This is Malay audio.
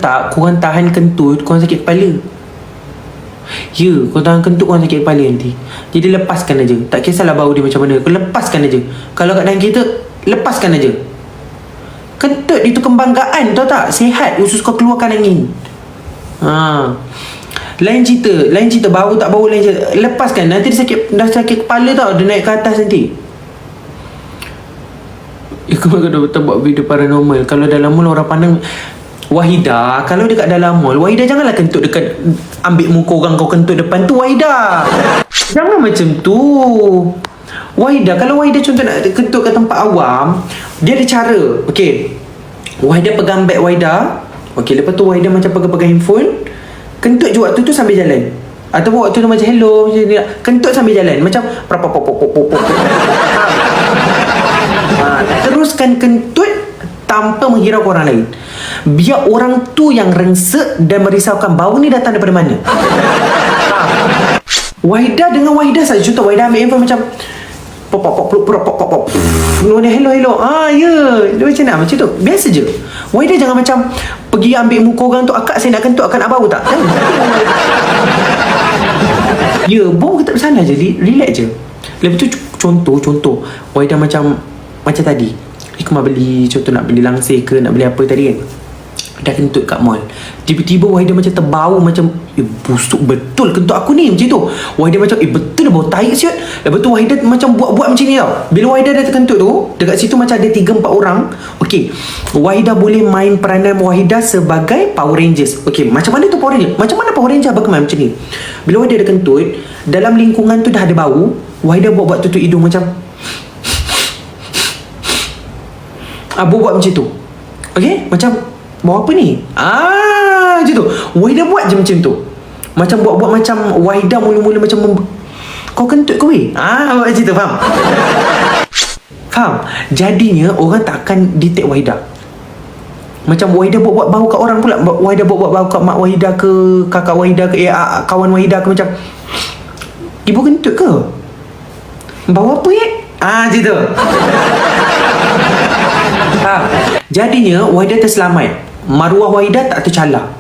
tak korang tahan kentut, korang sakit kepala. Ya, korang tahan kentut, korang sakit kepala nanti. Jadi lepaskan aja. Tak kisahlah bau dia macam mana, kau lepaskan aja. Kalau kat dalam kereta, lepaskan aja. Kentut itu kebanggaan, tahu tak? Sihat, usus kau keluarkan angin. Lain cerita bau tak bau, lain cerita. Lepaskan, nanti dia dah sakit kepala tau, dia naik ke atas nanti. Kau dah buat video paranormal. Kalau dalam mall orang pandang Wahidah, kalau dekat dalam mall, Wahidah janganlah kentut dekat, ambil muka orang kau kentut depan tu, Wahidah. Jangan macam tu. Wahidah, kalau Wahidah contoh nak kentut kat tempat awam, dia ada cara. Okey, Wahidah pegang beg Wahidah. Okey, lepas tu Wahidah macam pegang handphone, kentut je waktu tu sambil jalan. Ataupun waktu tu macam hello, macam ni, kentut sambil jalan. Macam teruskan kentut tanpa menghiraukan orang lain. Biar orang tu yang rengsek dan merisaukan bau ni datang daripada mana. Wahidah dengan Wahidah saja. Contoh Wahidah ambil handphone macam hello. Ya, dia macam nak macam tu. Biasa je. Wahidah jangan macam pergi ambil muka orang tu, akak saya nak kentut, akak nak bau tak? Ya, bau tak bersalah je, relax je. Lepas tu contoh Wahidah macam tadi, Hikmah beli, contoh nak beli langsir ke, nak beli apa tadi kan, dah kentut kat mall. Tiba-tiba Wahidah macam terbau, macam busuk betul kentut aku ni, macam tu. Wahidah macam betul bau tahi siut. Lepas tu Wahidah macam buat macam ni tau. Bila Wahidah dah terkentut tu, dekat situ macam ada 3-4 orang. Okey, Wahidah boleh main peranan Wahidah sebagai Power Rangers. Okey, macam mana tu Power Ranger? Macam mana Power Ranger berkemain macam ni? Bila Wahidah dah kentut, dalam lingkungan tu dah ada bau, Wahidah buat tutup hidung macam buat macam tu. Okey, macam bau apa ni? Macam tu. Wahidah buat je macam tu. Macam buat macam Wahidah mula-mula macam kau kentut kau weh. Buat macam tu, faham? Faham? Jadinya orang tak akan detect Wahidah. Macam Wahidah buat bau kat orang pula. Wahidah buat bau kat mak Wahidah ke, kakak Wahidah ke, kawan Wahidah ke, macam ibu kentut ke? Bau apa macam tu. Jadinya Wahidah terselamat, maruah Wahidah tak tercalar.